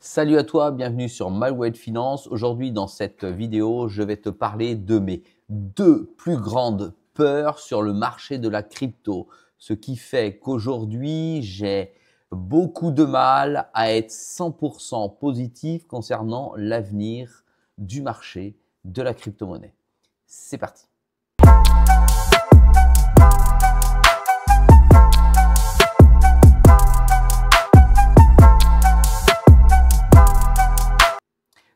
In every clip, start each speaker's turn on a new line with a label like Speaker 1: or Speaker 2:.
Speaker 1: Salut à toi, bienvenue sur My Way Finance. Aujourd'hui, dans cette vidéo, je vais te parler de mes deux plus grandes peurs sur le marché de la crypto. Ce qui fait qu'aujourd'hui, j'ai beaucoup de mal à être 100% positif concernant l'avenir du marché de la crypto-monnaie. C'est parti.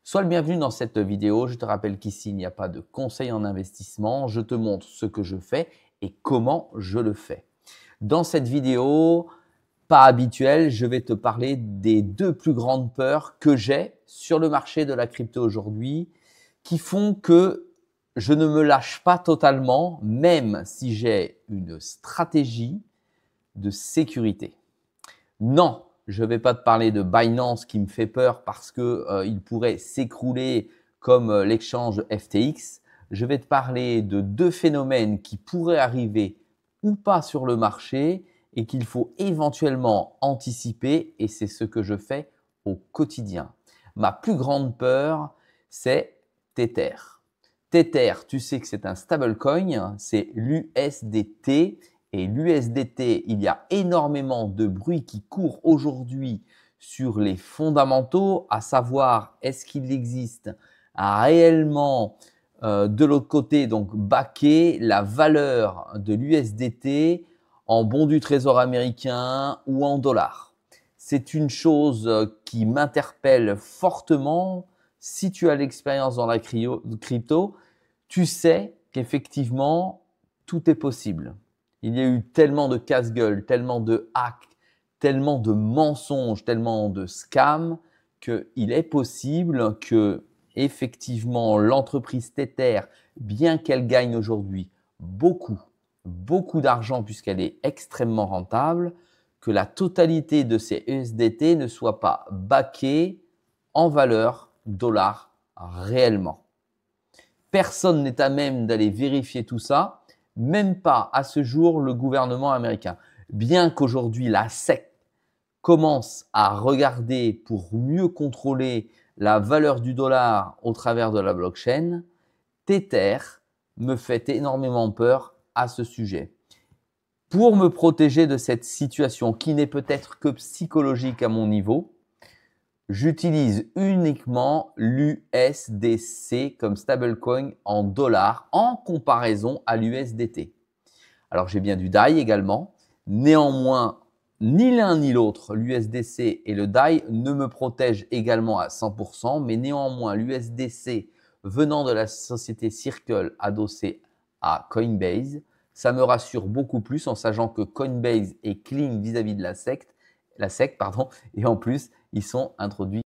Speaker 1: Sois le bienvenu dans cette vidéo. Je te rappelle qu'ici, il n'y a pas de conseil en investissement. Je te montre ce que je fais et comment je le fais. Dans cette vidéo, pas habituelle, je vais te parler des deux plus grandes peurs que j'ai sur le marché de la crypto aujourd'hui qui font que je ne me lâche pas totalement, même si j'ai une stratégie de sécurité. Non, je ne vais pas te parler de Binance qui me fait peur parce qu'il pourrait s'écrouler comme l'exchange FTX. Je vais te parler de deux phénomènes qui pourraient arriver ou pas sur le marché et qu'il faut éventuellement anticiper, et c'est ce que je fais au quotidien. Ma plus grande peur, c'est Tether. Tether, tu sais que c'est un stablecoin, c'est l'USDT. Et l'USDT, il y a énormément de bruit qui court aujourd'hui sur les fondamentaux, à savoir est-ce qu'il existe réellement de l'autre côté, donc backer la valeur de l'USDT en bons du trésor américain ou en dollars. C'est une chose qui m'interpelle fortement. Si tu as l'expérience dans la crypto, tu sais qu'effectivement, tout est possible. Il y a eu tellement de casse-gueule, tellement de hacks, tellement de mensonges, tellement de scams qu'il est possible que effectivement l'entreprise Tether, bien qu'elle gagne aujourd'hui beaucoup d'argent puisqu'elle est extrêmement rentable, que la totalité de ces USDT ne soit pas backée en valeur dollar réellement. Personne n'est à même d'aller vérifier tout ça. Même pas à ce jour le gouvernement américain. Bien qu'aujourd'hui la SEC commence à regarder pour mieux contrôler la valeur du dollar au travers de la blockchain, Tether me fait énormément peur à ce sujet. Pour me protéger de cette situation qui n'est peut-être que psychologique à mon niveau, j'utilise uniquement l'USDC comme stablecoin en dollars en comparaison à l'USDT. Alors, j'ai bien du DAI également. Néanmoins, ni l'un ni l'autre, l'USDC et le DAI, ne me protègent également à 100%. Mais néanmoins, l'USDC venant de la société Circle adossée à Coinbase, ça me rassure beaucoup plus en sachant que Coinbase est clean vis-à-vis de la SEC, et en plus, ils sont introduits.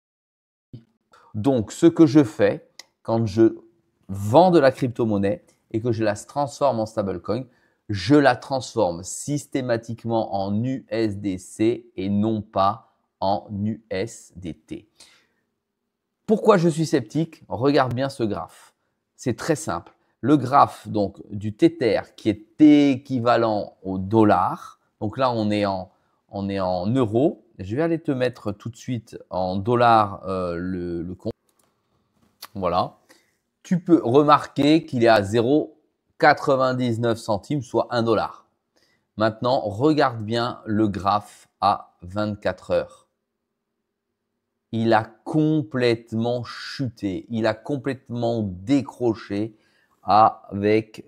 Speaker 1: Donc, ce que je fais quand je vends de la crypto-monnaie et que je la transforme en stablecoin, je la transforme systématiquement en USDC et non pas en USDT. Pourquoi je suis sceptique? Regarde bien ce graphe. C'est très simple. Le graphe donc du Tether qui est équivalent au dollar. Donc là, on est en euros. Je vais aller te mettre tout de suite en dollars le compte. Voilà. Tu peux remarquer qu'il est à 0,99 centimes, soit 1 dollar. Maintenant, regarde bien le graphe à 24 heures. Il a complètement chuté. Il a complètement décroché avec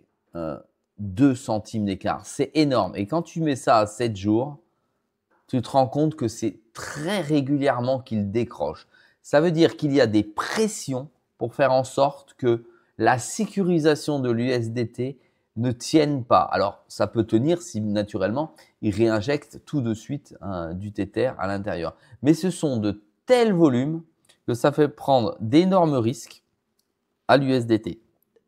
Speaker 1: 2 centimes d'écart. C'est énorme. Et quand tu mets ça à 7 jours, tu te rends compte que c'est très régulièrement qu'il décroche. Ça veut dire qu'il y a des pressions pour faire en sorte que la sécurisation de l'USDT ne tienne pas. Alors, ça peut tenir si naturellement, il réinjecte tout de suite du Tether à l'intérieur. Mais ce sont de tels volumes que ça fait prendre d'énormes risques à l'USDT.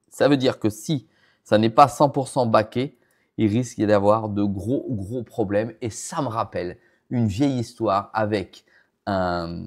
Speaker 1: Ça veut dire que si ça n'est pas 100% backé, il risque d'avoir de gros problèmes. Et ça me rappelle une vieille histoire avec un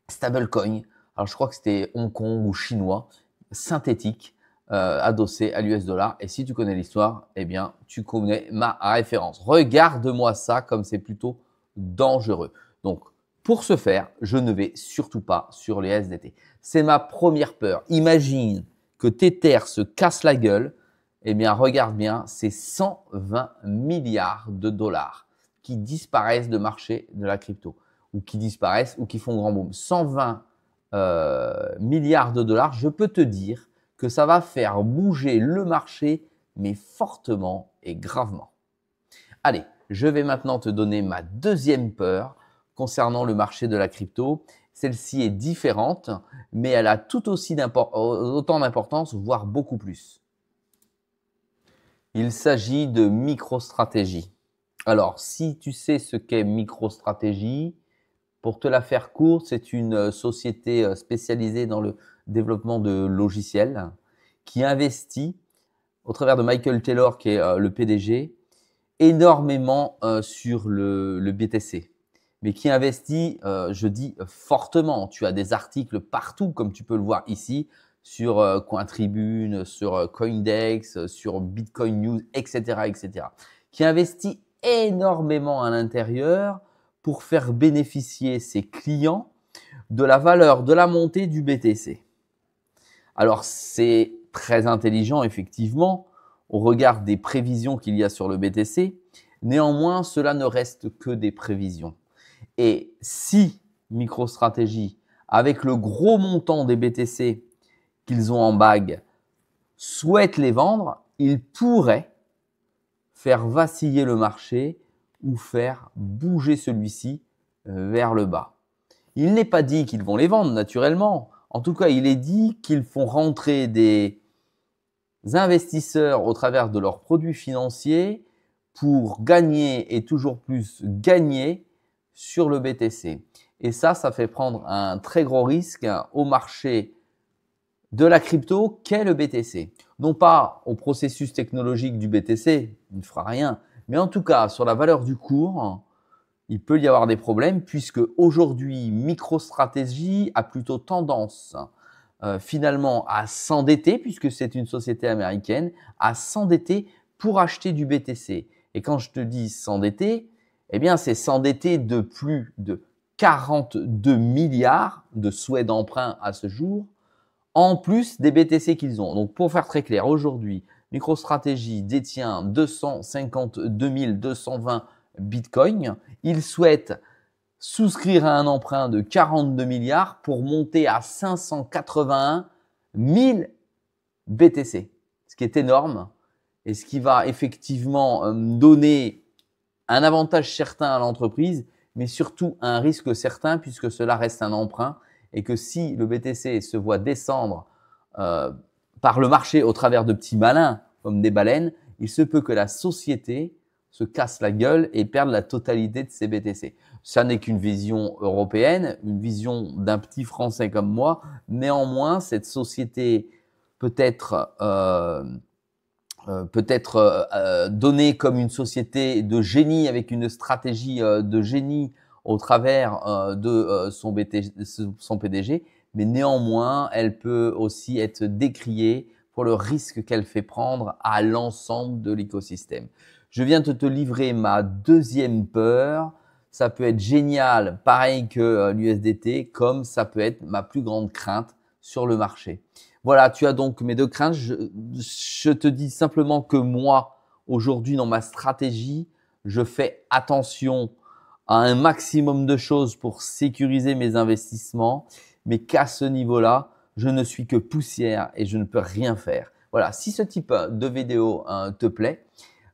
Speaker 1: stablecoin. Alors, je crois que c'était Hong Kong ou chinois, synthétique, adossé à l'US dollar. Et si tu connais l'histoire, eh bien, tu connais ma référence. Regarde-moi ça comme c'est plutôt dangereux. Donc, Pour ce faire, je ne vais surtout pas sur les SDT. C'est ma première peur. Imagine que Tether se casse la gueule. Eh bien, regarde bien, c'est 120 milliards de dollars qui disparaissent de marché de la crypto, ou qui disparaissent ou qui font grand boom. 120 milliards de dollars, je peux te dire que ça va faire bouger le marché, mais fortement et gravement. Allez, je vais maintenant te donner ma deuxième peur concernant le marché de la crypto. Celle-ci est différente, mais elle a tout aussi autant d'importance, voire beaucoup plus. Il s'agit de MicroStrategy. Alors, si tu sais ce qu'est MicroStrategy, pour te la faire courte, c'est une société spécialisée dans le développement de logiciels qui investit, au travers de Michael Taylor, qui est le PDG, énormément sur le BTC, mais qui investit, je dis fortement. Tu as des articles partout, comme tu peux le voir ici, sur Cointribune, sur Coindex, sur Bitcoin News, etc., etc., qui investit énormément à l'intérieur pour faire bénéficier ses clients de la valeur de la montée du BTC. Alors, c'est très intelligent, effectivement, au regard des prévisions qu'il y a sur le BTC. Néanmoins, cela ne reste que des prévisions. Et si MicroStrategy, avec le gros montant des BTC qu'ils ont en bague, souhaite les vendre, ils pourraient faire vaciller le marché ou faire bouger celui-ci vers le bas. Il n'est pas dit qu'ils vont les vendre naturellement. En tout cas, il est dit qu'ils font rentrer des investisseurs au travers de leurs produits financiers pour gagner et toujours plus gagner sur le BTC. Et ça fait prendre un très gros risque au marché de la crypto qu'est le BTC. Non pas au processus technologique du BTC, il ne fera rien, mais en tout cas sur la valeur du cours, il peut y avoir des problèmes puisque aujourd'hui, MicroStrategy a plutôt tendance finalement à s'endetter, puisque c'est une société américaine, à s'endetter pour acheter du BTC. Et quand je te dis s'endetter, eh bien c'est s'endetter de plus de 42 milliards de souhaits d'emprunt à ce jour, en plus des BTC qu'ils ont. Donc pour faire très clair, aujourd'hui, MicroStrategy détient 252 220 Bitcoin. Ils souhaitent souscrire à un emprunt de 42 milliards pour monter à 581 000 BTC, ce qui est énorme et ce qui va effectivement donner un avantage certain à l'entreprise, mais surtout un risque certain puisque cela reste un emprunt et que si le BTC se voit descendre par le marché au travers de petits malins comme des baleines, il se peut que la société se casse la gueule et perde la totalité de ses BTC. Ça n'est qu'une vision européenne, une vision d'un petit Français comme moi. Néanmoins, cette société peut être donnée comme une société de génie avec une stratégie de génie au travers de son PDG, mais néanmoins, elle peut aussi être décriée pour le risque qu'elle fait prendre à l'ensemble de l'écosystème. Je viens de te livrer ma deuxième peur. Ça peut être génial, pareil que l'USDT, comme ça peut être ma plus grande crainte sur le marché. Voilà, tu as donc mes deux craintes. Je te dis simplement que moi, aujourd'hui, dans ma stratégie, je fais attention à un maximum de choses pour sécuriser mes investissements, mais qu'à ce niveau-là, je ne suis que poussière et je ne peux rien faire. Voilà, si ce type de vidéo te plaît,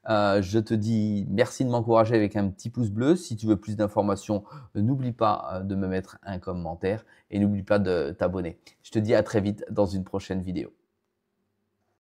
Speaker 1: je te dis merci de m'encourager avec un petit pouce bleu. Si tu veux plus d'informations, n'oublie pas de me mettre un commentaire et n'oublie pas de t'abonner. Je te dis à très vite dans une prochaine vidéo.